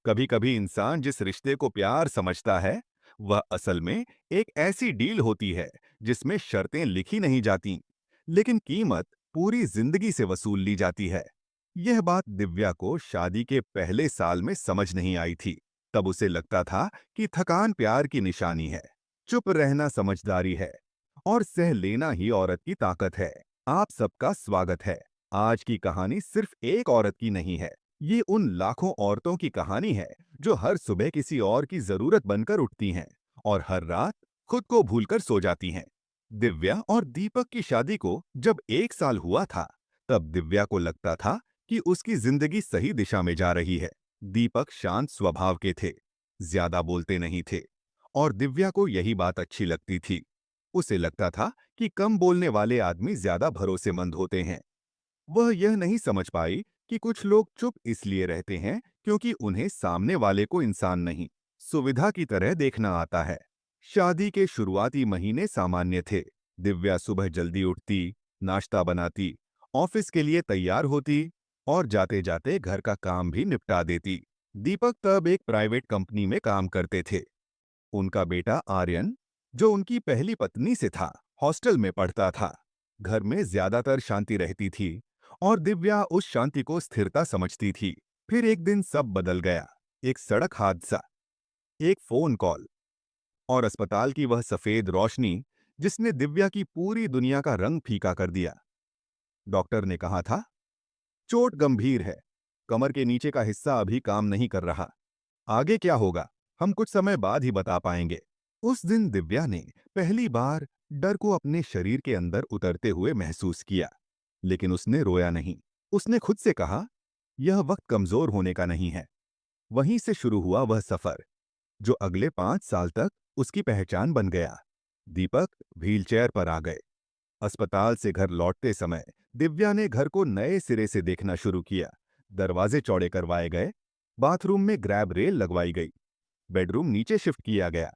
कभी कभी इंसान जिस रिश्ते को प्यार समझता है, वह असल में एक ऐसी डील होती है जिसमें शर्तें लिखी नहीं जाती, लेकिन कीमत पूरी जिंदगी से वसूल ली जाती है। यह बात दिव्या को शादी के पहले साल में समझ नहीं आई थी। तब उसे लगता था कि थकान प्यार की निशानी है, चुप रहना समझदारी है, और सह लेना ही औरत की ताकत है। आप सबका स्वागत है। आज की कहानी सिर्फ एक औरत की नहीं है। ये उन लाखों औरतों की कहानी है जो हर सुबह किसी और की जरूरत बनकर उठती हैं और हर रात खुद को भूलकर सो जाती हैं। दिव्या और दीपक की शादी को जब 1 साल हुआ था, तब दिव्या को लगता था कि उसकी जिंदगी सही दिशा में जा रही है। दीपक शांत स्वभाव के थे, ज्यादा बोलते नहीं थे, और दिव्या को यही बात अच्छी लगती थी। उसे लगता था कि कम बोलने वाले आदमी ज्यादा भरोसेमंद होते हैं। वह यह नहीं समझ पाई कि कुछ लोग चुप इसलिए रहते हैं क्योंकि उन्हें सामने वाले को इंसान नहीं, सुविधा की तरह देखना आता है। शादी के शुरुआती महीने सामान्य थे। दिव्या सुबह जल्दी उठती, नाश्ता बनाती, ऑफिस के लिए तैयार होती और जाते जाते घर का काम भी निपटा देती। दीपक तब एक प्राइवेट कंपनी में काम करते थे। उनका बेटा आर्यन, जो उनकी पहली पत्नी से था, हॉस्टल में पढ़ता था। घर में ज्यादातर शांति रहती थी और दिव्या उस शांति को स्थिरता समझती थी। फिर एक दिन सब बदल गया। एक सड़क हादसा, एक फोन कॉल, और अस्पताल की वह सफेद रोशनी जिसने दिव्या की पूरी दुनिया का रंग फीका कर दिया। डॉक्टर ने कहा था, चोट गंभीर है, कमर के नीचे का हिस्सा अभी काम नहीं कर रहा। आगे क्या होगा, हम कुछ समय बाद ही बता पाएंगे। उस दिन दिव्या ने पहली बार डर को अपने शरीर के अंदर उतरते हुए महसूस किया, लेकिन उसने रोया नहीं। उसने खुद से कहा, यह वक्त कमजोर होने का नहीं है। वहीं से शुरू हुआ वह सफर, जो अगले 5 साल तक उसकी पहचान बन गया। दीपक व्हीलचेयर पर आ गए। अस्पताल से घर लौटते समय दिव्या ने घर को नए सिरे से देखना शुरू किया। दरवाजे चौड़े करवाए गए, बाथरूम में ग्रैब रेल लगवाई गई, बेडरूम नीचे शिफ्ट किया गया।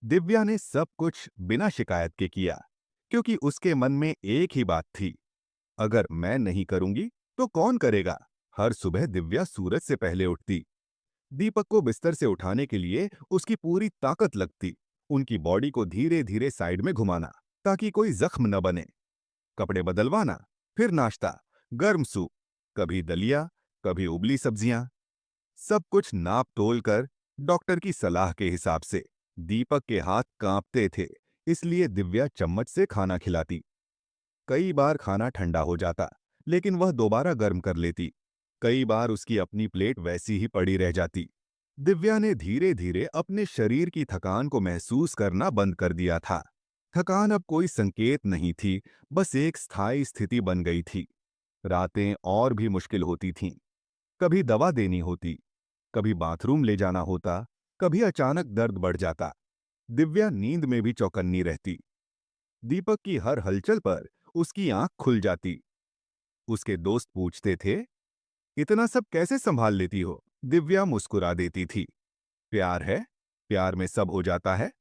दिव्या ने सब कुछ बिना शिकायत के किया, क्योंकि उसके मन में एक ही बात थी, अगर मैं नहीं करूंगी तो कौन करेगा। हर सुबह दिव्या सूरज से पहले उठती, दीपक को बिस्तर से उठाने के लिए उसकी पूरी ताकत लगती। उनकी बॉडी को धीरे धीरे साइड में घुमाना ताकि कोई जख्म न बने, कपड़े बदलवाना, फिर नाश्ता, गर्म सूप, कभी दलिया, कभी उबली सब्जियां, सब कुछ नाप तोल कर, डॉक्टर की सलाह के हिसाब से। दीपक के हाथ कांपते थे, इसलिए दिव्या चम्मच से खाना खिलाती। कई बार खाना ठंडा हो जाता, लेकिन वह दोबारा गर्म कर लेती। कई बार उसकी अपनी प्लेट वैसी ही पड़ी रह जाती। दिव्या ने धीरे धीरे अपने शरीर की थकान को महसूस करना बंद कर दिया था। थकान अब कोई संकेत नहीं थी, बस एक स्थायी स्थिति बन गई थी। रातें और भी मुश्किल होती थीं। कभी दवा देनी होती, कभी बाथरूम ले जाना होता, कभी अचानक दर्द बढ़ जाता। दिव्या नींद में भी चौकन्नी रहती। दीपक की हर हलचल पर उसकी आंख खुल जाती। उसके दोस्त पूछते थे, इतना सब कैसे संभाल लेती हो? दिव्या मुस्कुरा देती थी, प्यार है, प्यार में सब हो जाता है।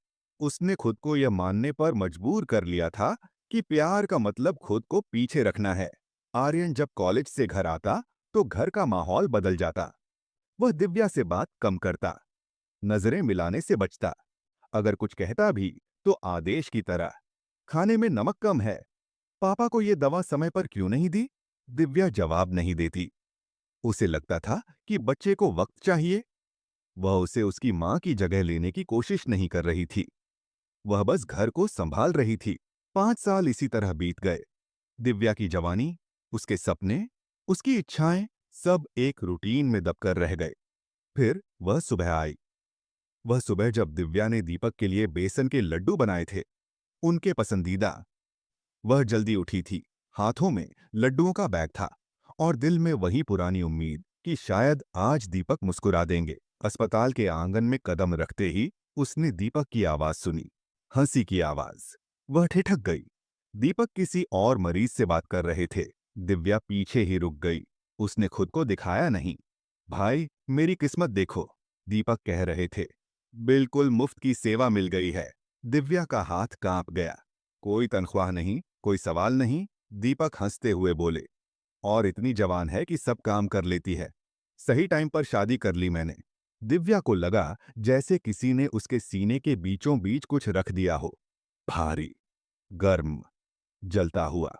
उसने खुद को यह मानने पर मजबूर कर लिया था कि प्यार का मतलब खुद को पीछे रखना है। आर्यन जब कॉलेज से घर आता तो घर का माहौल बदल जाता। वह दिव्या से बात कम करता, नजरें मिलाने से बचता। अगर कुछ कहता भी तो आदेश की तरह, खाने में नमक कम है, पापा को ये दवा समय पर क्यों नहीं दी? दिव्या जवाब नहीं देती। उसे लगता था कि बच्चे को वक्त चाहिए। वह उसे उसकी मां की जगह लेने की कोशिश नहीं कर रही थी, वह बस घर को संभाल रही थी। 5 साल इसी तरह बीत गए। दिव्या की जवानी, उसके सपने, उसकी इच्छाएं, सब एक रूटीन में दबकर रह गए। फिर वह सुबह आई। वह सुबह जब दिव्या ने दीपक के लिए बेसन के लड्डू बनाए थे, उनके पसंदीदा। वह जल्दी उठी थी, हाथों में लड्डुओं का बैग था, और दिल में वही पुरानी उम्मीद कि शायद आज दीपक मुस्कुरा देंगे। अस्पताल के आंगन में कदम रखते ही उसने दीपक की आवाज सुनी, हंसी की आवाज। वह ठिठक गई। दीपक किसी और मरीज से बात कर रहे थे। दिव्या पीछे ही रुक गई। उसने खुद को दिखाया नहीं। भाई, मेरी किस्मत देखो, दीपक कह रहे थे। बिल्कुल मुफ्त की सेवा मिल गई है। दिव्या का हाथ कांप गया। कोई तनख्वाह नहीं, कोई सवाल नहीं, दीपक हंसते हुए बोले। और इतनी जवान है कि सब काम कर लेती है। सही टाइम पर शादी कर ली मैंने। दिव्या को लगा जैसे किसी ने उसके सीने के बीचों बीच कुछ रख दिया हो। भारी, गर्म, जलता हुआ।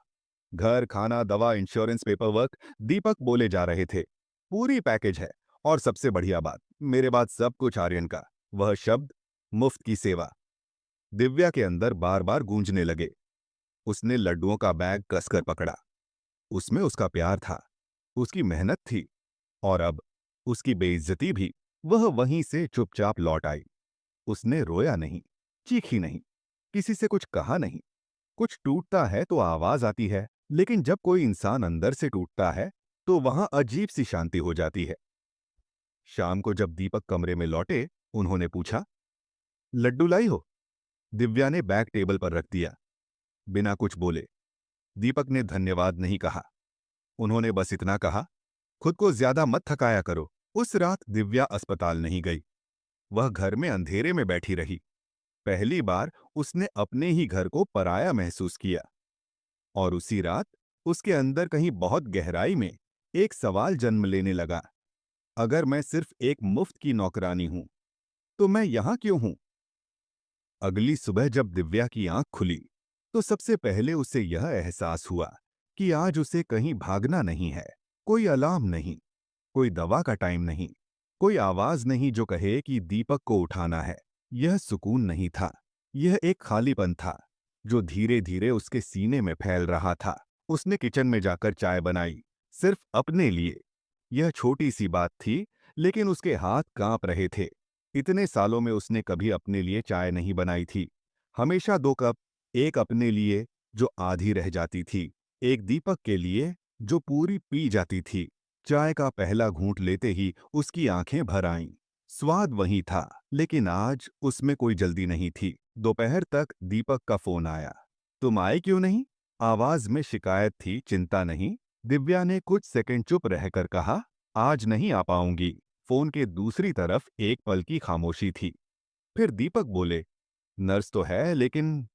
घर, खाना, दवा, इंश्योरेंस, पेपर वर्क, दीपक बोले जा रहे थे। पूरी पैकेज है। और सबसे बढ़िया बात, मेरे बाद सब कुछ आर्यन का। वह शब्द, मुफ्त की सेवा, दिव्या के अंदर बार बार गूंजने लगे। उसने लड्डुओं का बैग कसकर पकड़ा। उसमें उसका प्यार था, उसकी मेहनत थी, और अब उसकी बेइज्जती भी। वह वहीं से चुपचाप लौट आई। उसने रोया नहीं, चीखी नहीं, किसी से कुछ कहा नहीं। कुछ टूटता है तो आवाज आती है, लेकिन जब कोई इंसान अंदर से टूटता है तो वहां अजीब सी शांति हो जाती है। शाम को जब दीपक कमरे में लौटे, उन्होंने पूछा, लड्डू लाई हो? दिव्या ने बैग टेबल पर रख दिया। बिना कुछ बोले। दीपक ने धन्यवाद नहीं कहा। उन्होंने बस इतना कहा, खुद को ज्यादा मत थकाया करो। उस रात दिव्या अस्पताल नहीं गई। वह घर में अंधेरे में बैठी रही। पहली बार उसने अपने ही घर को पराया महसूस किया। और उसी रात उसके अंदर कहीं बहुत गहराई में एक सवाल जन्म लेने लगा, अगर मैं सिर्फ एक मुफ्त की नौकरानी हूं, तो मैं यहां क्यों हूं? अगली सुबह जब दिव्या की आंख खुली, तो सबसे पहले उसे यह एहसास हुआ कि आज उसे कहीं भागना नहीं है। कोई अलार्म नहीं, कोई दवा का टाइम नहीं, कोई आवाज नहीं जो कहे कि दीपक को उठाना है। यह सुकून नहीं था, यह एक खालीपन था जो धीरे धीरे उसके सीने में फैल रहा था। उसने किचन में जाकर चाय बनाई, सिर्फ अपने लिए। यह छोटी सी बात थी, लेकिन उसके हाथ कांप रहे थे। इतने सालों में उसने कभी अपने लिए चाय नहीं बनाई थी। हमेशा दो कप, एक अपने लिए जो आधी रह जाती थी, एक दीपक के लिए जो पूरी पी जाती थी। चाय का पहला घूंट लेते ही उसकी आंखें भर आईं। स्वाद वही था, लेकिन आज उसमें कोई जल्दी नहीं थी। दोपहर तक दीपक का फोन आया। तुम आए क्यों नहीं? आवाज में शिकायत थी, चिंता नहीं। दिव्या ने कुछ सेकंड चुप रहकर कहा, आज नहीं आ पाऊंगी। फोन के दूसरी तरफ एक पल की खामोशी थी। फिर दीपक बोले, नर्स तो है, लेकिन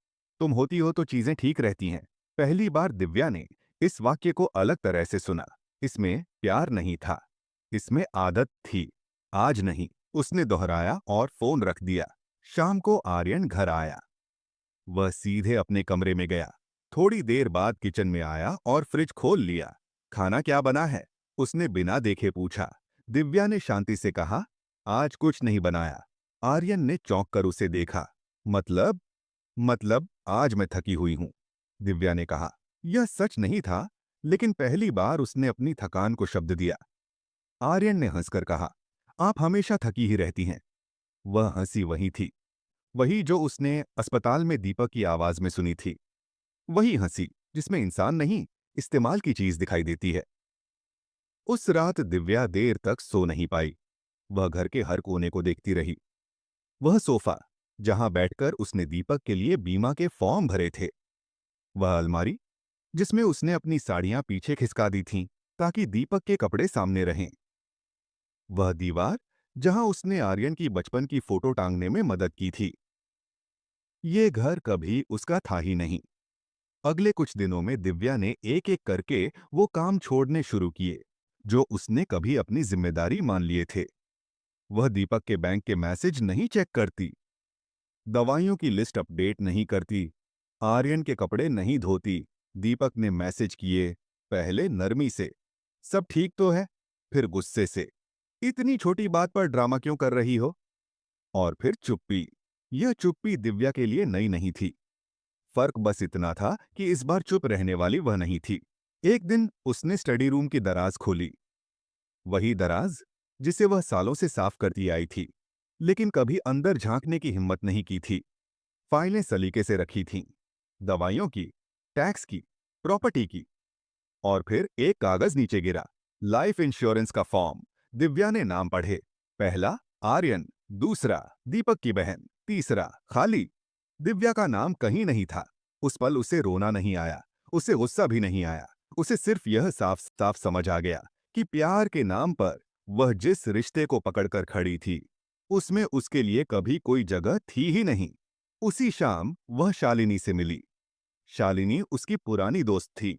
तुम होती हो तो चीजें ठीक रहती हैं। पहली बार दिव्या ने इस वाक्य को अलग तरह से सुना। इसमें प्यार नहीं था, इसमें आदत थी। आज नहीं, उसने दोहराया और फोन रख दिया। शाम को आर्यन घर आया। वह सीधे अपने कमरे में गया। थोड़ी देर बाद किचन में आया और फ्रिज खोल लिया। खाना क्या बना है? उसने बिना देखे पूछा। दिव्या ने शांति से कहा, आज कुछ नहीं बनाया। आर्यन ने चौंक कर उसे देखा। मतलब आज मैं थकी हुई हूं, दिव्या ने कहा। यह सच नहीं था, लेकिन पहली बार उसने अपनी थकान को शब्द दिया। आर्यन ने हंसकर कहा, आप हमेशा थकी ही रहती हैं। वह हंसी वही थी, वही जो उसने अस्पताल में दीपक की आवाज में सुनी थी। वही हंसी जिसमें इंसान नहीं, इस्तेमाल की चीज दिखाई देती है। उस रात दिव्या देर तक सो नहीं पाई। वह घर के हर कोने को देखती रही। वह सोफा जहां बैठकर उसने दीपक के लिए बीमा के फॉर्म भरे थे, वह अलमारी जिसमें उसने अपनी साड़ियां पीछे खिसका दी थीं ताकि दीपक के कपड़े सामने रहें, वह दीवार जहां उसने आर्यन की बचपन की फोटो टांगने में मदद की थी। ये घर कभी उसका था ही नहीं। अगले कुछ दिनों में दिव्या ने एक एक करके वो काम छोड़ने शुरू किए जो उसने कभी अपनी जिम्मेदारी मान लिए थे। वह दीपक के बैंक के मैसेज नहीं चेक करती, दवाइयों की लिस्ट अपडेट नहीं करती, आर्यन के कपड़े नहीं धोती। दीपक ने मैसेज किए, पहले नरमी से, सब ठीक तो है, फिर गुस्से से, इतनी छोटी बात पर ड्रामा क्यों कर रही हो? और फिर चुप्पी। यह चुप्पी दिव्या के लिए नई नहीं थी। फर्क बस इतना था कि इस बार चुप रहने वाली वह नहीं थी। एक दिन उसने स्टडी रूम की दराज खोली। वही दराज जिसे वह सालों से साफ करती आई थी, लेकिन कभी अंदर झांकने की हिम्मत नहीं की थी। फाइलें सलीके से रखी थीं, दवाइयों की, टैक्स की, प्रॉपर्टी की। और फिर एक कागज नीचे गिरा, लाइफ इंश्योरेंस का फॉर्म। दिव्या ने नाम पढ़े। पहला आर्यन, दूसरा दीपक की बहन, तीसरा खाली। दिव्या का नाम कहीं नहीं था। उस पल उसे रोना नहीं आया, उसे गुस्सा भी नहीं आया। उसे सिर्फ यह साफ साफ समझ आ गया कि प्यार के नाम पर वह जिस रिश्ते को पकड़कर खड़ी थी, उसमें उसके लिए कभी कोई जगह थी ही नहीं। उसी शाम वह शालिनी से मिली। शालिनी उसकी पुरानी दोस्त थी,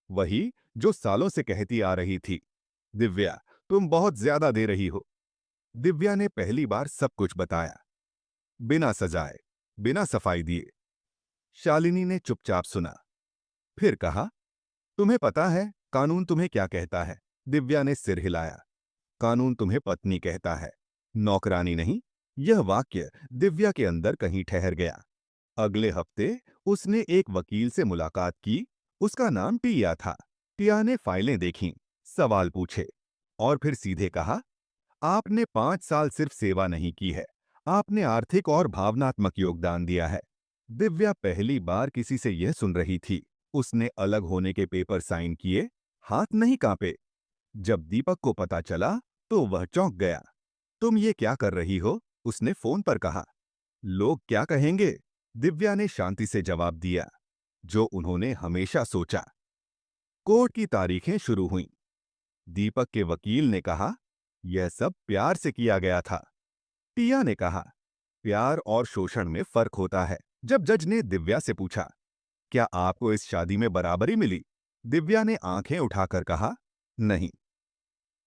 वही जो सालों से कहती आ रही थी, दिव्या, तुम बहुत ज्यादा दे रही हो। दिव्या ने पहली बार सब कुछ बताया, बिना सजाए, बिना सफाई दिए। शालिनी ने चुपचाप सुना, फिर कहा, तुम्हें पता है कानून तुम्हें क्या कहता है? दिव्या ने सिर हिलाया। कानून तुम्हें पत्नी कहता है, नौकरानी नहीं। यह वाक्य दिव्या के अंदर कहीं ठहर गया। अगले हफ्ते उसने एक वकील से मुलाकात की। उसका नाम टिया था। टिया ने फाइलें देखीं, सवाल पूछे और फिर सीधे कहा, आपने 5 साल सिर्फ सेवा नहीं की है, आपने आर्थिक और भावनात्मक योगदान दिया है। दिव्या पहली बार किसी से यह सुन रही थी। उसने अलग होने के पेपर साइन किए, हाथ नहीं कांपे। जब दीपक को पता चला तो वह चौंक गया। तुम ये क्या कर रही हो? उसने फोन पर कहा। लोग क्या कहेंगे? दिव्या ने शांति से जवाब दिया, जो उन्होंने हमेशा सोचा। कोर्ट की तारीखें शुरू हुईं। दीपक के वकील ने कहा, यह सब प्यार से किया गया था। टिया ने कहा, प्यार और शोषण में फर्क होता है। जब जज ने दिव्या से पूछा, क्या आपको इस शादी में बराबरी मिली? दिव्या ने आंखें उठाकर कहा, नहीं।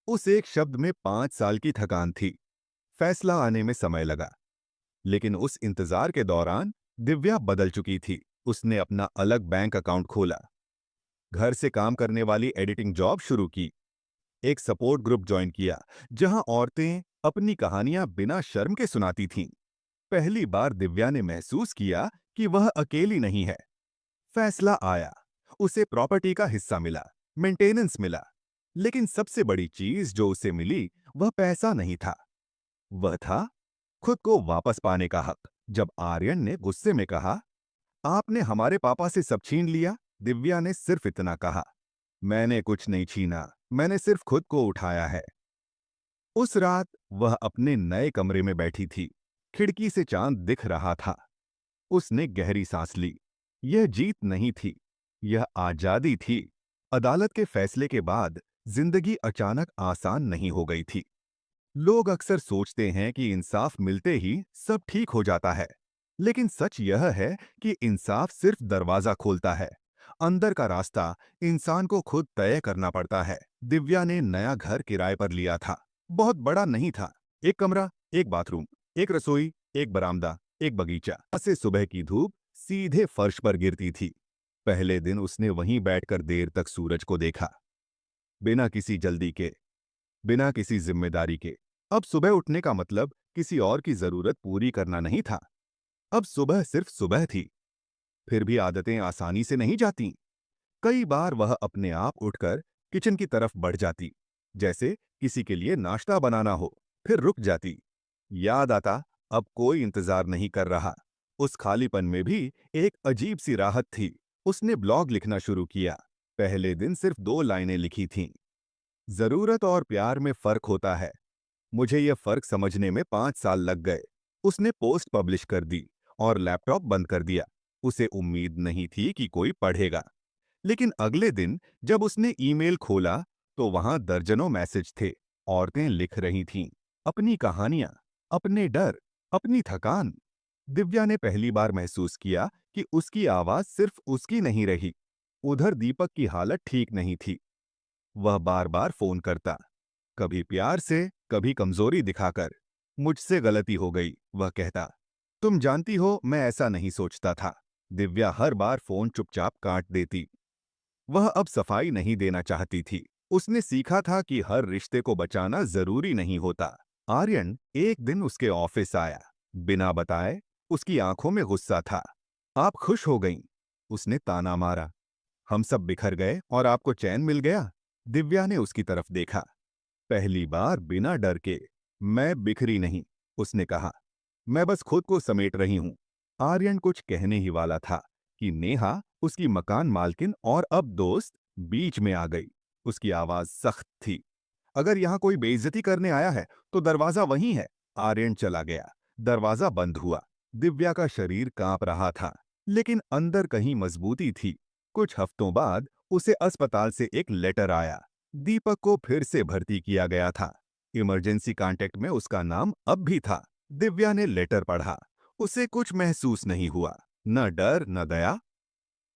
उस एक शब्द में 5 साल की थकान थी। फैसला आने में समय लगा, लेकिन उस इंतजार के दौरान दिव्या बदल चुकी थी। उसने अपना अलग बैंक अकाउंट खोला, घर से काम करने वाली एडिटिंग जॉब शुरू की, एक सपोर्ट ग्रुप ज्वाइन किया, जहां औरतें अपनी कहानियां बिना शर्म के सुनाती थीं। पहली बार दिव्या ने महसूस किया कि वह अकेली नहीं है। फैसला आया, उसे प्रॉपर्टी का हिस्सा मिला, मेंटेनेंस मिला, लेकिन सबसे बड़ी चीज जो उसे मिली वह पैसा नहीं था। वह था खुद को वापस पाने का हक। जब आर्यन ने गुस्से में कहा, आपने हमारे पापा से सब छीन लिया, दिव्या ने सिर्फ इतना कहा, मैंने कुछ नहीं छीना, मैंने सिर्फ खुद को उठाया है। उस रात वह अपने नए कमरे में बैठी थी। खिड़की से चांद दिख रहा था। उसने गहरी सांस ली। यह जीत नहीं थी, यह आजादी थी। अदालत के फैसले के बाद जिंदगी अचानक आसान नहीं हो गई थी। लोग अक्सर सोचते हैं कि इंसाफ मिलते ही सब ठीक हो जाता है, लेकिन सच यह है कि इंसाफ सिर्फ दरवाजा खोलता है। अंदर का रास्ता इंसान को खुद तय करना पड़ता है। दिव्या ने नया घर किराए पर लिया था। बहुत बड़ा नहीं था। एक कमरा, एक बाथरूम, एक रसोई, एक बरामदा, एक बगीचा। से सुबह की धूप सीधे फर्श पर गिरती थी। पहले दिन उसने वहीं बैठकर देर तक सूरज को देखा, बिना किसी जल्दी के, बिना किसी जिम्मेदारी के। अब सुबह उठने का मतलब किसी और की जरूरत पूरी करना नहीं था। अब सुबह सिर्फ सुबह थी। फिर भी आदतें आसानी से नहीं जाती। कई बार वह अपने आप उठकर किचन की तरफ बढ़ जाती, जैसे किसी के लिए नाश्ता बनाना हो, फिर रुक जाती। याद आता, अब कोई इंतजार नहीं कर रहा। उस खालीपन में भी एक अजीब सी राहत थी। उसने ब्लॉग लिखना शुरू किया। पहले दिन सिर्फ 2 लाइनें लिखी थीं। जरूरत और प्यार में फर्क होता है। मुझे यह फर्क समझने में 5 साल लग गए। उसने पोस्ट पब्लिश कर दी और लैपटॉप बंद कर दिया। उसे उम्मीद नहीं थी कि कोई पढ़ेगा। लेकिन अगले दिन जब उसने ईमेल खोला तो वहां दर्जनों मैसेज थे। औरतें लिख रही थीं अपनी कहानियां, अपने डर, अपनी थकान। दिव्या ने पहली बार महसूस किया कि उसकी आवाज सिर्फ उसकी नहीं रही। उधर दीपक की हालत ठीक नहीं थी। वह बार बार फोन करता, कभी प्यार से, कभी कमजोरी दिखाकर। मुझसे गलती हो गई, वह कहता। तुम जानती हो, मैं ऐसा नहीं सोचता था। दिव्या हर बार फोन चुपचाप काट देती। वह अब सफाई नहीं देना चाहती थी। उसने सीखा था कि हर रिश्ते को बचाना जरूरी नहीं होता। आर्यन एक दिन उसके ऑफिस आया। बिना बताए उसकी आंखों में गुस्सा था। आप खुश हो गईं? उसने ताना मारा। हम सब बिखर गए और आपको चैन मिल गया? दिव्या ने उसकी तरफ देखा। पहली बार बिना डर के। मैं बिखरी नहीं, उसने कहा। मैं बस खुद को समेट रही हूं। आर्यन कुछ कहने ही वाला था कि नेहा, उसकी मकान मालकिन और अब दोस्त, बीच में आ गई। उसकी आवाज सख्त थी। अगर यहां कोई बेइज्जती करने आया है तो दरवाजा वहीं है। आर्यन चला गया। दरवाजा बंद हुआ। दिव्या का शरीर कांप रहा था, लेकिन अंदर कहीं मजबूती थी। कुछ हफ्तों बाद उसे अस्पताल से एक लेटर आया। दीपक को फिर से भर्ती किया गया था। इमरजेंसी कांटेक्ट में उसका नाम अब भी था। दिव्या ने लेटर पढ़ा। उसे कुछ महसूस नहीं हुआ, न डर न दया।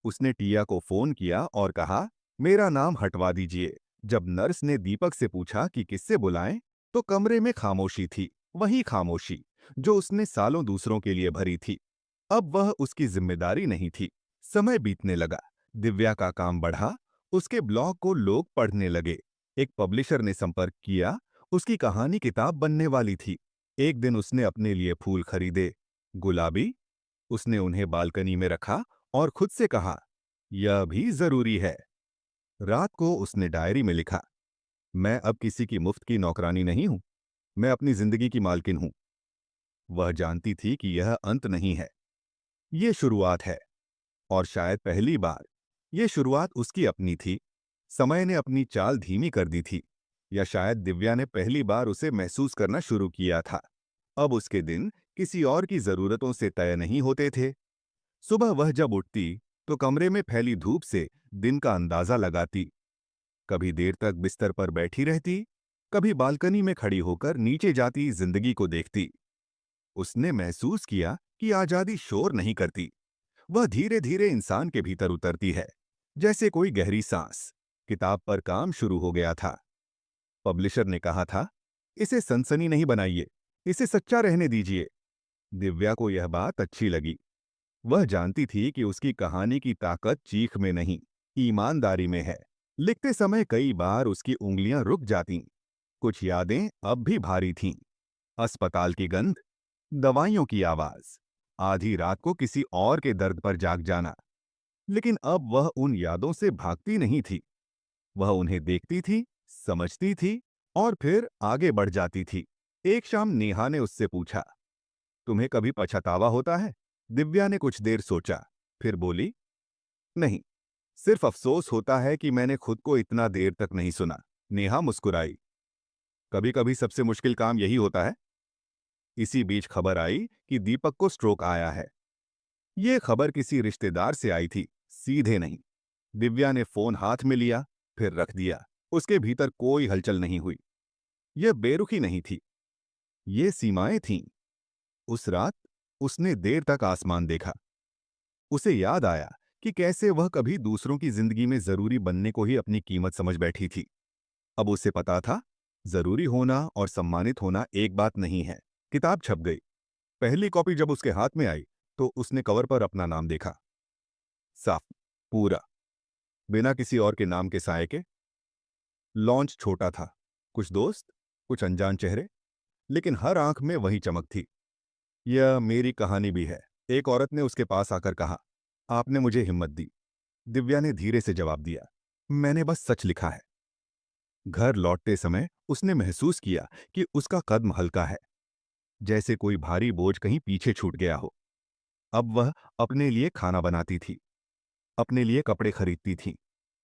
उसने टिया को फोन किया और कहा, मेरा नाम हटवा दीजिए। जब नर्स ने दीपक से पूछा कि किससे बुलाएं, तो कमरे में खामोशी थी, वही खामोशी जो उसने सालों दूसरों के लिए भरी थी। अब वह उसकी जिम्मेदारी नहीं थी। समय बीतने लगा, दिव्या का काम बढ़ा, उसके ब्लॉग को लोग पढ़ने लगे। एक पब्लिशर ने संपर्क किया, उसकी कहानी किताब बनने वाली थी। एक दिन उसने अपने लिए फूल खरीदे, गुलाबी। उसने उन्हें बालकनी में रखा और खुद से कहा, यह भी जरूरी है। रात को उसने डायरी में लिखा, मैं अब किसी की मुफ्त की नौकरानी नहीं हूं, मैं अपनी जिंदगी की मालकिन हूं। वह जानती थी कि यह अंत नहीं है, ये शुरुआत है। और शायद पहली बार ये शुरुआत उसकी अपनी थी। समय ने अपनी चाल धीमी कर दी थी, या शायद दिव्या ने पहली बार उसे महसूस करना शुरू किया था। अब उसके दिन किसी और की जरूरतों से तय नहीं होते थे। सुबह वह जब उठती तो कमरे में फैली धूप से दिन का अंदाजा लगाती। कभी देर तक बिस्तर पर बैठी रहती, कभी बालकनी में खड़ी होकर नीचे जाती जिंदगी को देखती। उसने महसूस किया कि आजादी शोर नहीं करती, वह धीरे धीरे इंसान के भीतर उतरती है, जैसे कोई गहरी सांस। किताब पर काम शुरू हो गया था। पब्लिशर ने कहा था, इसे सनसनी नहीं बनाइए, इसे सच्चा रहने दीजिए। दिव्या को यह बात अच्छी लगी। वह जानती थी कि उसकी कहानी की ताकत चीख में नहीं, ईमानदारी में है। लिखते समय कई बार उसकी उंगलियां रुक जातीं। कुछ यादें अब भी भारी थीं। अस्पताल की गंध, दवाइयों की आवाज, आधी रात को किसी और के दर्द पर जाग जाना। लेकिन अब वह उन यादों से भागती नहीं थी। वह उन्हें देखती थी, समझती थी और फिर आगे बढ़ जाती थी। एक शाम नेहा ने उससे पूछा, तुम्हें कभी पछतावा होता है? दिव्या ने कुछ देर सोचा, फिर बोली, नहीं, सिर्फ अफसोस होता है कि मैंने खुद को इतना देर तक नहीं सुना। नेहा मुस्कुराई, कभी कभी सबसे मुश्किल काम यही होता है। इसी बीच खबर आई कि दीपक को स्ट्रोक आया है। ये खबर किसी रिश्तेदार से आई थी, सीधे नहीं। दिव्या ने फोन हाथ में लिया, फिर रख दिया। उसके भीतर कोई हलचल नहीं हुई। यह बेरुखी नहीं थी, ये सीमाएं थीं। उस रात उसने देर तक आसमान देखा। उसे याद आया कि कैसे वह कभी दूसरों की जिंदगी में जरूरी बनने को ही अपनी कीमत समझ बैठी थी। अब उसे पता था, जरूरी होना और सम्मानित होना एक बात नहीं है। किताब छप गई। पहली कॉपी जब उसके हाथ में आई तो उसने कवर पर अपना नाम देखा। साफ, पूरा, बिना किसी और के नाम के साए के। लॉन्च छोटा था, कुछ दोस्त, कुछ अनजान चेहरे, लेकिन हर आंख में वही चमक थी। यह मेरी कहानी भी है, एक औरत ने उसके पास आकर कहा। आपने मुझे हिम्मत दी। दिव्या ने धीरे से जवाब दिया, मैंने बस सच लिखा है। घर लौटते समय उसने महसूस किया कि उसका कदम हल्का है, जैसे कोई भारी बोझ कहीं पीछे छूट गया हो। अब वह अपने लिए खाना बनाती थी, अपने लिए कपड़े खरीदती थी,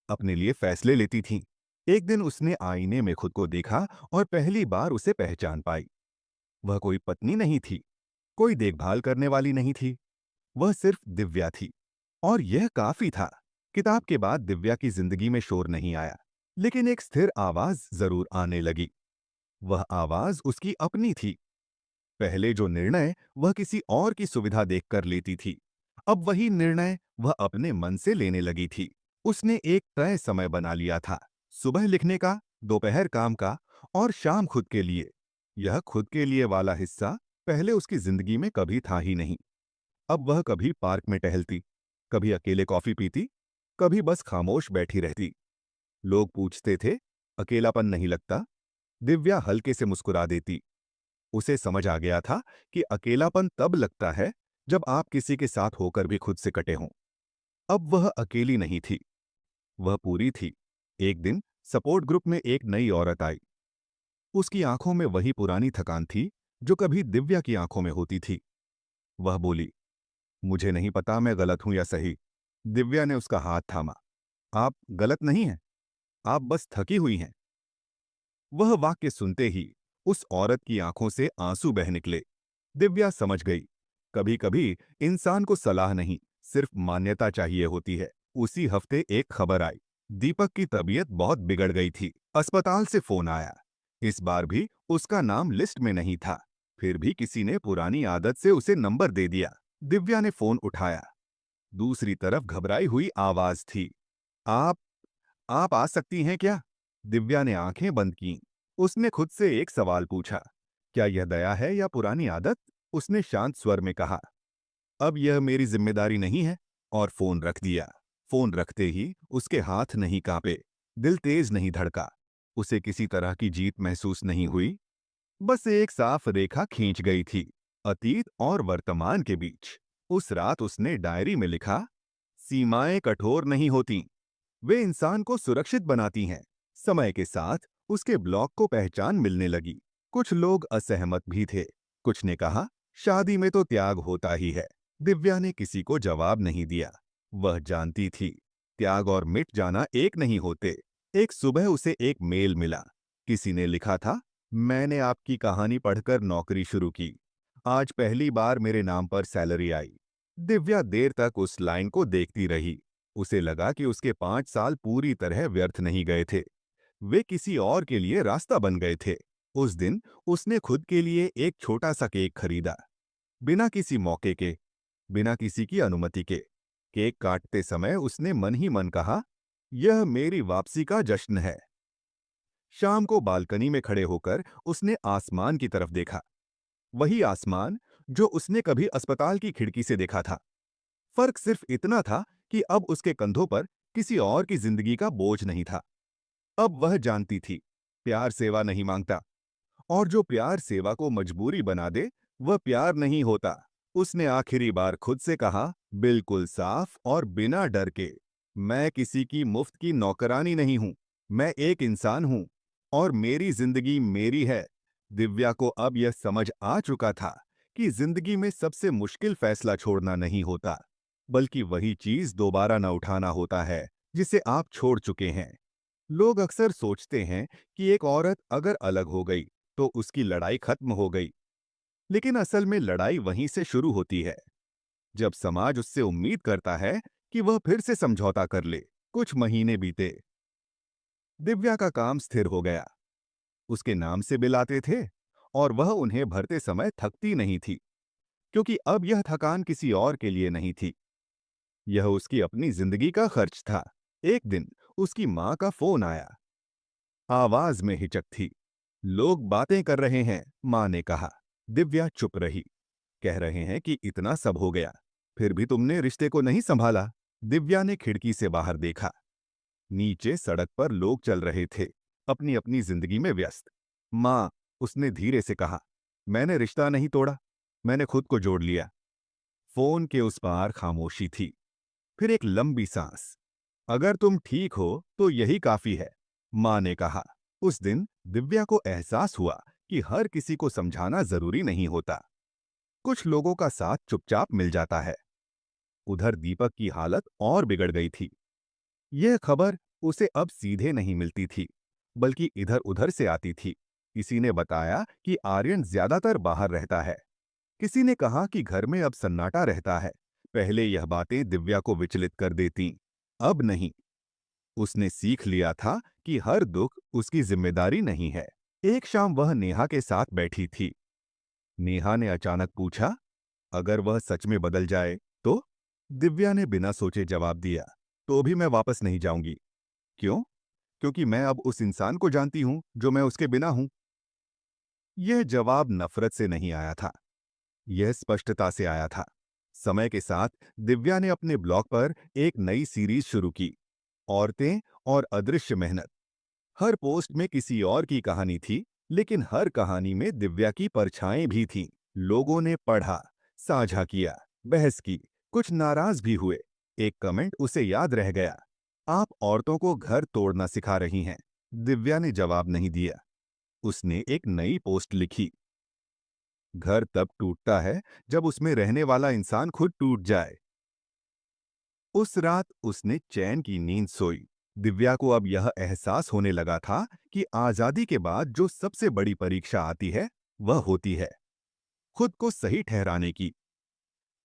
अपने लिए फैसले लेती थी। एक दिन उसने आईने में खुद को देखा और पहली बार उसे पहचान पाई। वह कोई पत्नी नहीं थी, कोई देखभाल करने वाली नहीं थी, वह सिर्फ दिव्या थी। और यह काफी था। किताब के बाद दिव्या की जिंदगी में शोर नहीं आया, लेकिन एक स्थिर आवाज जरूर आने लगी। वह आवाज उसकी अपनी थी। पहले जो निर्णय वह किसी और की सुविधा देखकर लेती थी, अब वही निर्णय वह अपने मन से लेने लगी थी। उसने एक तय समय बना लिया था, सुबह लिखने का, दोपहर काम का और शाम खुद के लिए। यह खुद के लिए वाला हिस्सा पहले उसकी जिंदगी में कभी था ही नहीं। अब वह कभी पार्क में टहलती, कभी अकेले कॉफी पीती, कभी बस खामोश बैठी रहती। लोग पूछते थे, अकेलापन नहीं लगता? दिव्या हल्के से मुस्कुरा देती। उसे समझ आ गया था कि अकेलापन तब लगता है जब आप किसी के साथ होकर भी खुद से कटे हों। अब वह अकेली नहीं थी, वह पूरी थी। एक दिन सपोर्ट ग्रुप में एक नई औरत आई। उसकी आंखों में वही पुरानी थकान थी जो कभी दिव्या की आंखों में होती थी। वह बोली, मुझे नहीं पता मैं गलत हूं या सही। दिव्या ने उसका हाथ थामा। आप गलत नहीं हैं, आप बस थकी हुई हैं। वह वाक्य सुनते ही उस औरत की आंखों से आंसू बह निकले। दिव्या समझ गई, कभी कभी इंसान को सलाह नहीं, सिर्फ मान्यता चाहिए होती है। उसी हफ्ते एक खबर आई, दीपक की तबीयत बहुत बिगड़ गई थी। अस्पताल से फोन आया। इस बार भी उसका नाम लिस्ट में नहीं था। फिर भी किसी ने पुरानी आदत से उसे नंबर दे दिया। दिव्या ने फोन उठाया। दूसरी तरफ घबराई हुई आवाज थी, आप आप आ सकती हैं क्या? दिव्या ने आंखें बंद कीं। उसने खुद से एक सवाल पूछा, क्या यह दया है या पुरानी आदत? उसने शांत स्वर में कहा, अब यह मेरी जिम्मेदारी नहीं है, और फोन रख दिया। फोन रखते ही उसके हाथ नहीं कांपे, दिल तेज नहीं धड़का, उसे किसी तरह की जीत महसूस नहीं हुई। बस एक साफ रेखा खींच गई थी, अतीत और वर्तमान के बीच। उस रात उसने डायरी में लिखा, सीमाएं कठोर नहीं होती, वे इंसान को सुरक्षित बनाती हैं। समय के साथ उसके ब्लॉग को पहचान मिलने लगी। कुछ लोग असहमत भी थे। कुछ ने कहा, शादी में तो त्याग होता ही है। दिव्या ने किसी को जवाब नहीं दिया। वह जानती थी, त्याग और मिट जाना एक नहीं होते। एक सुबह उसे एक मेल मिला। किसी ने लिखा था, मैंने आपकी कहानी पढ़कर नौकरी शुरू की। आज पहली बार मेरे नाम पर सैलरी आई। दिव्या देर तक उस लाइन को देखती रही। उसे लगा कि उसके 5 साल पूरी तरह व्यर्थ नहीं गए थे। वे किसी और के लिए रास्ता बन गए थे। उस दिन उसने खुद के लिए एक छोटा सा केक खरीदा, बिना किसी मौके के, बिना किसी की अनुमति के। केक काटते समय उसने मन ही मन कहा, यह मेरी वापसी का जश्न है। शाम को बालकनी में खड़े होकर उसने आसमान की तरफ देखा। वही आसमान जो उसने कभी अस्पताल की खिड़की से देखा था। फर्क सिर्फ इतना था कि अब उसके कंधों पर किसी और की जिंदगी का बोझ नहीं था। अब वह जानती थी, प्यार सेवा नहीं मांगता, और जो प्यार सेवा को मजबूरी बना दे, वह प्यार नहीं होता। उसने आखिरी बार खुद से कहा, बिल्कुल साफ और बिना डर के, मैं किसी की मुफ्त की नौकरानी नहीं हूं। मैं एक इंसान हूं, और मेरी जिंदगी मेरी है। दिव्या को अब यह समझ आ चुका था कि जिंदगी में सबसे मुश्किल फैसला छोड़ना नहीं होता, बल्कि वही चीज दोबारा न उठाना होता है जिसे आप छोड़ चुके हैं। लोग अक्सर सोचते हैं कि एक औरत अगर अलग हो गई तो उसकी लड़ाई खत्म हो गई, लेकिन असल में लड़ाई वहीं से शुरू होती है, जब समाज उससे उम्मीद करता है कि वह फिर से समझौता कर ले। कुछ महीने बीते। दिव्या का काम स्थिर हो गया। उसके नाम से बिल आते थे, और वह उन्हें भरते समय थकती नहीं थी, क्योंकि अब यह थकान किसी और के लिए नहीं थी। यह उसकी अपनी जिंदगी का खर्च था। एक दिन उसकी मां का फोन आया। आवाज में हिचक थी। लोग बातें कर रहे हैं, मां ने कहा। दिव्या चुप रही। कह रहे हैं कि इतना सब हो गया, फिर भी तुमने रिश्ते को नहीं संभाला। दिव्या ने खिड़की से बाहर देखा। नीचे सड़क पर लोग चल रहे थे, अपनी अपनी जिंदगी में व्यस्त। मां, उसने धीरे से कहा, मैंने रिश्ता नहीं तोड़ा, मैंने खुद को जोड़ लिया। फोन के उस पार खामोशी थी। फिर एक लंबी सांस। अगर तुम ठीक हो तो यही काफी है, मां ने कहा। उस दिन दिव्या को एहसास हुआ कि हर किसी को समझाना जरूरी नहीं होता। कुछ लोगों का साथ चुपचाप मिल जाता है। उधर दीपक की हालत और बिगड़ गई थी। यह खबर उसे अब सीधे नहीं मिलती थी, बल्कि इधर उधर से आती थी। किसी ने बताया कि आर्यन ज्यादातर बाहर रहता है। किसी ने कहा कि घर में अब सन्नाटा रहता है। पहले यह बातें दिव्या को विचलित कर देती, अब नहीं। उसने सीख लिया था कि हर दुख उसकी जिम्मेदारी नहीं है। एक शाम वह नेहा के साथ बैठी थी। नेहा ने अचानक पूछा, अगर वह सच में बदल जाए तो? दिव्या ने बिना सोचे जवाब दिया, तो भी मैं वापस नहीं जाऊंगी। क्यों? क्योंकि मैं अब उस इंसान को जानती हूं जो मैं उसके बिना हूं। यह जवाब नफरत से नहीं आया था, यह स्पष्टता से आया था। समय के साथ दिव्या ने अपने ब्लॉग पर एक नई सीरीज शुरू की, औरतें और अदृश्य मेहनत। हर पोस्ट में किसी और की कहानी थी, लेकिन हर कहानी में दिव्या की परछाएं भी थीं। लोगों ने पढ़ा, साझा किया, बहस की, कुछ नाराज भी हुए। एक कमेंट उसे याद रह गया, आप औरतों को घर तोड़ना सिखा रही हैं। दिव्या ने जवाब नहीं दिया। उसने एक नई पोस्ट लिखी, घर तब टूटता है जब उसमें रहने वाला इंसान खुद टूट जाए। उस रात उसने चैन की नींद सोई। दिव्या को अब यह एहसास होने लगा था कि आजादी के बाद जो सबसे बड़ी परीक्षा आती है, वह होती है खुद को सही ठहराने की।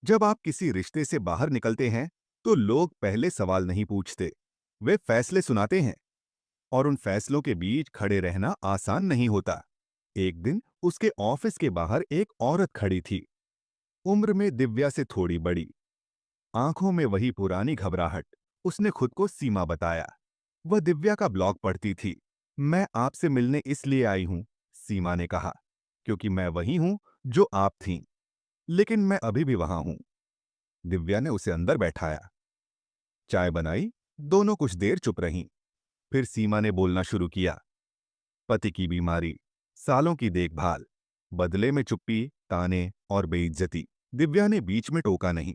जब आप किसी रिश्ते से बाहर निकलते हैं, तो लोग पहले सवाल नहीं पूछते, वे फैसले सुनाते हैं। और उन फैसलों के बीच खड़े रहना आसान नहीं होता। एक दिन उसके ऑफिस के बाहर एक औरत खड़ी थी, उम्र में दिव्या से थोड़ी बड़ी, आंखों में वही पुरानी घबराहट। उसने खुद को सीमा बताया। वह दिव्या का ब्लॉग पढ़ती थी, मैं आपसे मिलने इसलिए आई हूं, सीमा ने कहा, क्योंकि मैं वही हूं जो आप थीं। लेकिन मैं अभी भी वहां हूं। दिव्या ने उसे अंदर बैठाया, चाय बनाई। दोनों कुछ देर चुप रहीं। फिर सीमा ने बोलना शुरू किया। पति की बीमारी, सालों की देखभाल, बदले में चुप्पी, ताने और बेइज्जती। दिव्या ने बीच में टोका नहीं।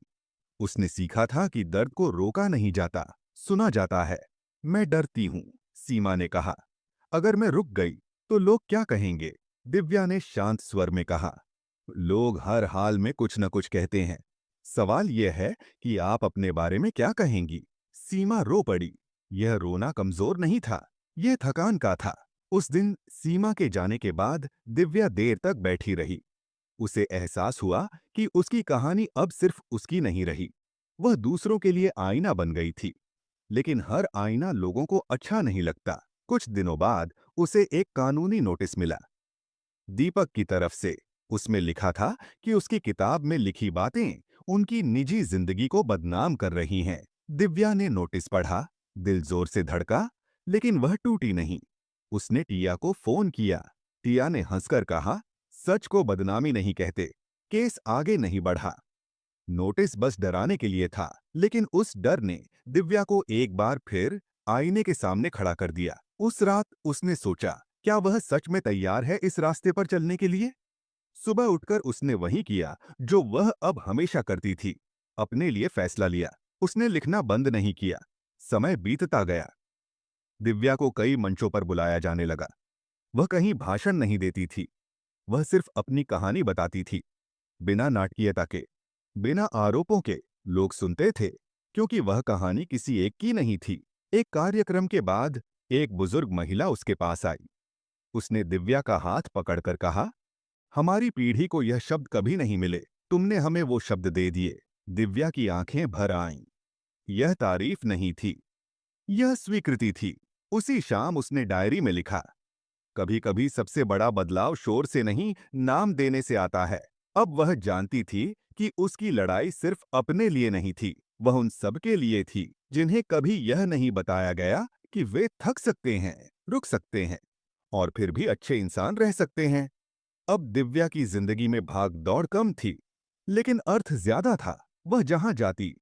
उसने सीखा था कि दर्द को रोका नहीं जाता, सुना जाता है। मैं डरती हूं, सीमा ने कहा। अगर मैं रुक गई तो लोग क्या कहेंगे? दिव्या ने शांत स्वर में कहा। लोग हर हाल में कुछ न कुछ कहते हैं। सवाल यह है कि आप अपने बारे में क्या कहेंगी? सीमा रो पड़ी। यह रोना कमजोर नहीं था, यह थकान का था। उस दिन सीमा के जाने के बाद दिव्या देर तक बैठी रही। उसे एहसास हुआ कि उसकी कहानी अब सिर्फ उसकी नहीं रही। वह दूसरों के लिए आईना बन गई थी। लेकिन हर आईना लोगों को अच्छा नहीं लगता। कुछ दिनों बाद उसे एक कानूनी नोटिस मिला, दीपक की तरफ से। उसमें लिखा था कि उसकी किताब में लिखी बातें उनकी निजी जिंदगी को बदनाम कर रही हैं। दिव्या ने नोटिस पढ़ा, दिल जोर से धड़का, लेकिन वह टूटी नहीं। उसने टिया को फोन किया। टिया ने हंसकर कहा, सच को बदनामी नहीं कहते। केस आगे नहीं बढ़ा। नोटिस बस डराने के लिए था, लेकिन उस डर ने दिव्या को एक बार फिर आईने के सामने खड़ा कर दिया। उस रात उसने सोचा, क्या वह सच में तैयार है इस रास्ते पर चलने के लिए? सुबह उठकर उसने वही किया जो वह अब हमेशा करती थी, अपने लिए फैसला लिया। उसने लिखना बंद नहीं किया। समय बीतता गया। दिव्या को कई मंचों पर बुलाया जाने लगा। वह कहीं भाषण नहीं देती थी, वह सिर्फ अपनी कहानी बताती थी, बिना नाटकीयता के, बिना आरोपों के। लोग सुनते थे, क्योंकि वह कहानी किसी एक की नहीं थी। एक कार्यक्रम के बाद एक बुजुर्ग महिला उसके पास आई। उसने दिव्या का हाथ पकड़कर कहा, हमारी पीढ़ी को यह शब्द कभी नहीं मिले, तुमने हमें वो शब्द दे दिए। दिव्या की आंखें भर आईं। यह तारीफ नहीं थी, यह स्वीकृति थी। उसी शाम उसने डायरी में लिखा, कभी कभी सबसे बड़ा बदलाव शोर से नहीं, नाम देने से आता है। अब वह जानती थी कि उसकी लड़ाई सिर्फ अपने लिए नहीं थी, वह उन सबके लिए थी जिन्हें कभी यह नहीं बताया गया कि वे थक सकते हैं, रुक सकते हैं और फिर भी अच्छे इंसान रह सकते हैं। अब दिव्या की जिंदगी में भाग दौड़ कम थी, लेकिन अर्थ ज्यादा था। वह जहां जाती,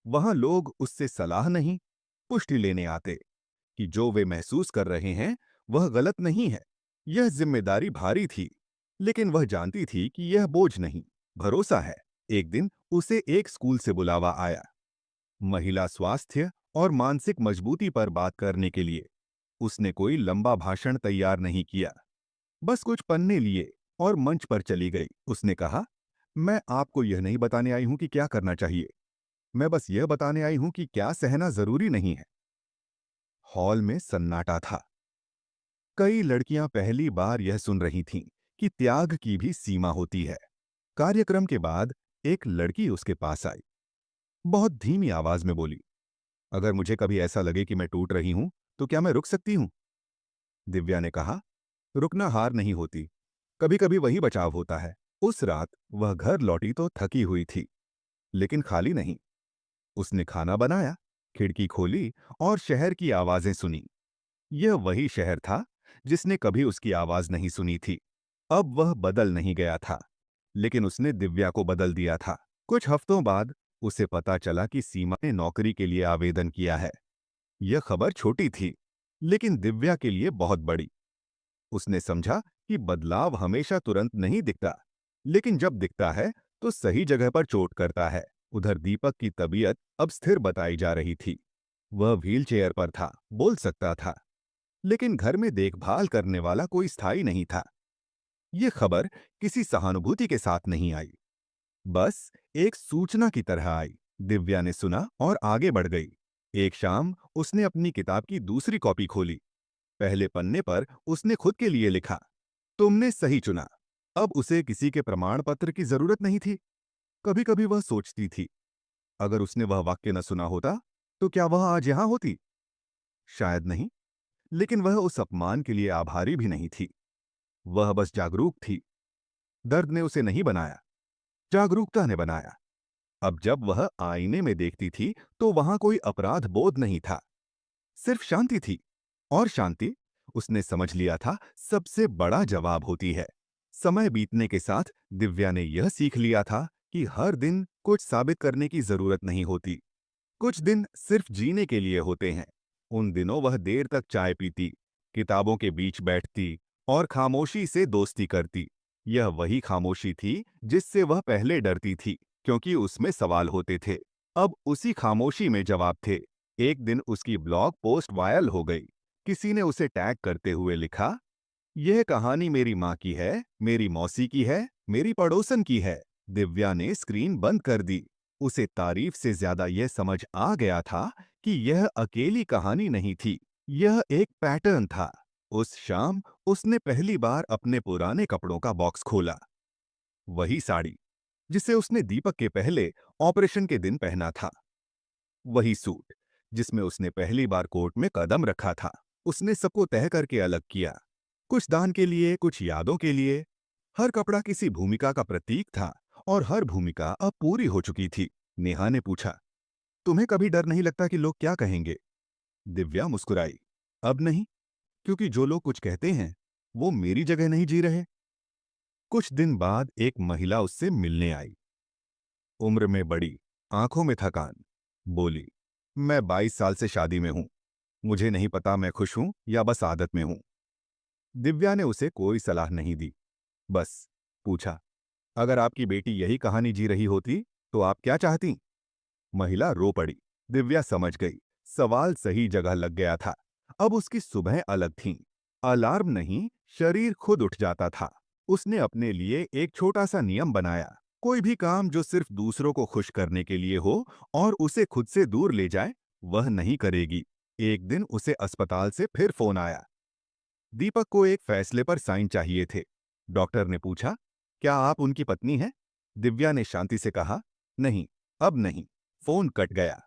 वहां लोग उससे सलाह नहीं, पुष्टि लेने आते कि जो वे महसूस कर रहे हैं वह गलत नहीं है। यह जिम्मेदारी भारी थी, लेकिन वह जानती थी कि यह बोझ नहीं, भरोसा है। एक दिन उसे एक स्कूल से बुलावा आया, महिला स्वास्थ्य और मानसिक मजबूती पर बात करने के लिए। उसने कोई लंबा भाषण तैयार नहीं किया, बस कुछ पन्ने लिए और मंच पर चली गई। उसने कहा, मैं आपको यह नहीं बताने आई हूं कि क्या करना चाहिए, मैं बस यह बताने आई हूं कि क्या सहना जरूरी नहीं है। हॉल में सन्नाटा था। कई लड़कियां पहली बार यह सुन रही थीं कि त्याग की भी सीमा होती है। कार्यक्रम के बाद एक लड़की उसके पास आई, बहुत धीमी आवाज में बोली, अगर मुझे कभी ऐसा लगे कि मैं टूट रही हूं, तो क्या मैं रुक सकती हूं? दिव्या ने कहा, रुकना हार नहीं होती, कभी कभी वही बचाव होता है। उस रात वह घर लौटी तो थकी हुई थी, लेकिन खाली नहीं। उसने खाना बनाया, खिड़की खोली और शहर की आवाजें सुनी। यह वही शहर था जिसने कभी उसकी आवाज नहीं सुनी थी। अब वह बदल नहीं गया था, लेकिन उसने दिव्या को बदल दिया था। कुछ हफ्तों बाद उसे पता चला कि सीमा ने नौकरी के लिए आवेदन किया है। यह खबर छोटी थी, लेकिन दिव्या के लिए बहुत बड़ी। उसने समझा कि बदलाव हमेशा तुरंत नहीं दिखता, लेकिन जब दिखता है तो सही जगह पर चोट करता है। उधर दीपक की तबीयत अब स्थिर बताई जा रही थी। वह व्हीलचेयर पर था, बोल सकता था, लेकिन घर में देखभाल करने वाला कोई स्थायी नहीं था। यह खबर किसी सहानुभूति के साथ नहीं आई, बस एक सूचना की तरह आई। दिव्या ने सुना और आगे बढ़ गई। एक शाम उसने अपनी किताब की दूसरी कॉपी खोली। पहले पन्ने पर उसने खुद के लिए लिखा, तुमने सही चुना। अब उसे किसी के प्रमाण पत्र की जरूरत नहीं थी। कभी कभी वह सोचती थी, अगर उसने वह वाक्य न सुना होता तो क्या वह आज यहां होती? शायद नहीं, लेकिन वह उस अपमान के लिए आभारी भी नहीं थी। वह बस जागरूक थी। दर्द ने उसे नहीं बनाया, जागरूकता ने बनाया। अब जब वह आईने में देखती थी तो वहां कोई अपराध बोध नहीं था, सिर्फ शांति थी। और शांति उसने समझ लिया था सबसे बड़ा जवाब होती है। समय बीतने के साथ दिव्या ने यह सीख लिया था कि हर दिन कुछ साबित करने की जरूरत नहीं होती। कुछ दिन सिर्फ जीने के लिए होते हैं। उन दिनों वह देर तक चाय पीती, किताबों के बीच बैठती और खामोशी से दोस्ती करती। यह वही खामोशी थी जिससे वह पहले डरती थी, क्योंकि उसमें सवाल होते थे। अब उसी खामोशी में जवाब थे। एक दिन उसकी ब्लॉग पोस्ट वायरल हो गई। किसी ने उसे टैग करते हुए लिखा, यह कहानी मेरी माँ की है, मेरी मौसी की है, मेरी पड़ोसन की है। दिव्या ने स्क्रीन बंद कर दी। उसे तारीफ से ज्यादा यह समझ आ गया था कि यह अकेली कहानी नहीं थी, यह एक पैटर्न था। उस शाम उसने पहली बार अपने पुराने कपड़ों का बॉक्स खोला। वही साड़ी जिसे उसने दीपक के पहले ऑपरेशन के दिन पहना था, वही सूट जिसमें उसने पहली बार कोर्ट में कदम रखा था। उसने सबको तह करके अलग किया, कुछ दान के लिए, कुछ यादों के लिए। हर कपड़ा किसी भूमिका का प्रतीक था और हर भूमिका अब पूरी हो चुकी थी। नेहा ने पूछा, तुम्हें कभी डर नहीं लगता कि लोग क्या कहेंगे? दिव्या मुस्कुराई, अब नहीं, क्योंकि जो लोग कुछ कहते हैं वो मेरी जगह नहीं जी रहे। कुछ दिन बाद एक महिला उससे मिलने आई। उम्र में बड़ी, आंखों में थकान। बोली, मैं 22 साल से शादी में हूं। मुझे नहीं पता मैं खुश हूं या बस आदत में हूं। दिव्या ने उसे कोई सलाह नहीं दी, बस पूछा, अगर आपकी बेटी यही कहानी जी रही होती तो आप क्या चाहती? महिला रो पड़ी। दिव्या समझ गई, सवाल सही जगह लग गया था। अब उसकी सुबह अलग थीं। अलार्म नहीं, शरीर खुद उठ जाता था। उसने अपने लिए एक छोटा सा नियम बनाया, कोई भी काम जो सिर्फ दूसरों को खुश करने के लिए हो और उसे खुद से दूर ले जाए, वह नहीं करेगी। एक दिन उसे अस्पताल से फिर फोन आया। दीपक को एक फैसले पर साइन चाहिए थे। डॉक्टर ने पूछा, क्या आप उनकी पत्नी हैं? दिव्या ने शांति से कहा, नहीं, अब नहीं। फोन कट गया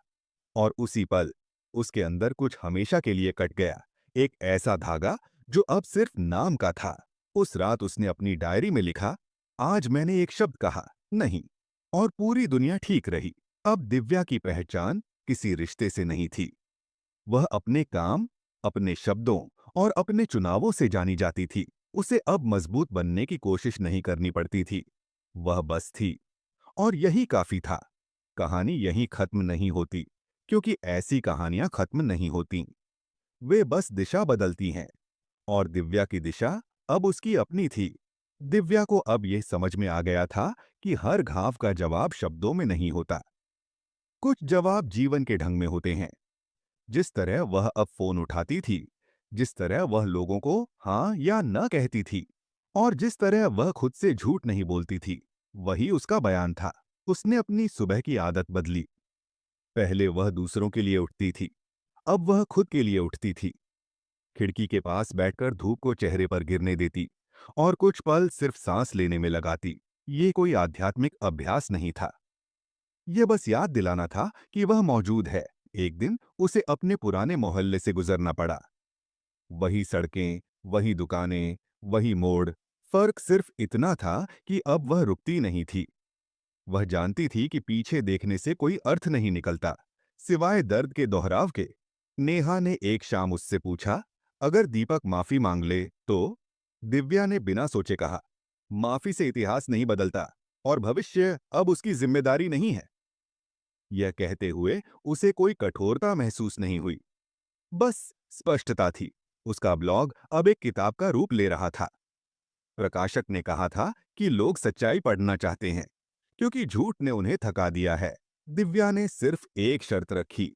और उसी पल उसके अंदर कुछ हमेशा के लिए कट गया, एक ऐसा धागा जो अब सिर्फ नाम का था। उस रात उसने अपनी डायरी में लिखा, आज मैंने एक शब्द कहा, नहीं, और पूरी दुनिया ठीक रही। अब दिव्या की पहचान किसी रिश्ते से नहीं थी। वह अपने काम, अपने शब्दों और अपने चुनावों से जानी जाती थी। उसे अब मजबूत बनने की कोशिश नहीं करनी पड़ती थी। वह बस थी, और यही काफी था। कहानी यहीं खत्म नहीं होती, क्योंकि ऐसी कहानियां खत्म नहीं होती। वे बस दिशा बदलती हैं, और दिव्या की दिशा अब उसकी अपनी थी। दिव्या को अब यह समझ में आ गया था कि हर घाव का जवाब शब्दों में नहीं होता। कुछ जवाब जीवन के ढंग में होते हैं। जिस तरह वह अब फोन उठाती थी, जिस तरह वह लोगों को हाँ या न कहती थी, और जिस तरह वह खुद से झूठ नहीं बोलती थी, वही उसका बयान था। उसने अपनी सुबह की आदत बदली। पहले वह दूसरों के लिए उठती थी, अब वह खुद के लिए उठती थी। खिड़की के पास बैठकर धूप को चेहरे पर गिरने देती और कुछ पल सिर्फ सांस लेने में लगाती। ये कोई आध्यात्मिक अभ्यास नहीं था, यह बस याद दिलाना था कि वह मौजूद है। एक दिन उसे अपने पुराने मोहल्ले से गुजरना पड़ा। वही सड़कें, वही दुकानें, वही मोड़। फर्क सिर्फ इतना था कि अब वह रुकती नहीं थी। वह जानती थी कि पीछे देखने से कोई अर्थ नहीं निकलता, सिवाय दर्द के दोहराव के। नेहा ने एक शाम उससे पूछा, अगर दीपक माफी मांग ले तो? दिव्या ने बिना सोचे कहा, माफी से इतिहास नहीं बदलता और भविष्य अब उसकी जिम्मेदारी नहीं है। यह कहते हुए उसे कोई कठोरता महसूस नहीं हुई, बस स्पष्टता थी। उसका ब्लॉग अब एक किताब का रूप ले रहा था। प्रकाशक ने कहा था कि लोग सच्चाई पढ़ना चाहते हैं, क्योंकि झूठ ने उन्हें थका दिया है। दिव्या ने सिर्फ एक शर्त रखी,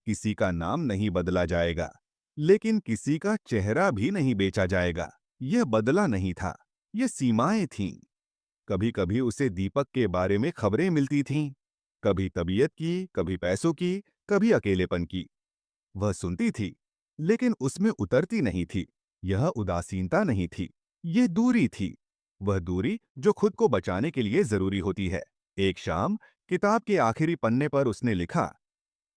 किसी का नाम नहीं बदला जाएगा, लेकिन किसी का चेहरा भी नहीं बेचा जाएगा। यह बदला नहीं था, ये सीमाएं थीं। कभी कभी उसे दीपक के बारे में खबरें मिलती थीं, कभी तबीयत की, कभी पैसों की, कभी अकेलेपन की। वह सुनती थी, लेकिन उसमें उतरती नहीं थी। यह उदासीनता नहीं थी, ये दूरी थी। वह दूरी जो खुद को बचाने के लिए जरूरी होती है। एक शाम किताब के आखिरी पन्ने पर उसने लिखा,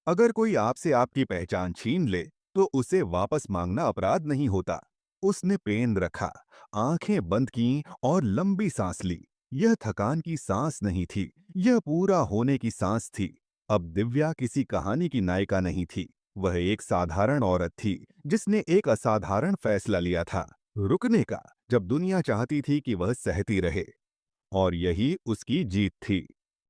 अगर कोई आपसे आपकी पहचान छीन ले तो उसे वापस मांगना अपराध नहीं होता। उसने पेन रखा, आंखें बंद की और लंबी सांस ली। यह थकान की सांस नहीं थी, यह पूरा होने की सांस थी। अब दिव्या किसी कहानी की नायिका नहीं थी, वह एक साधारण औरत थी जिसने एक असाधारण फैसला लिया था, रुकने का, जब दुनिया चाहती थी कि वह सहती रहे। और यही उसकी जीत थी।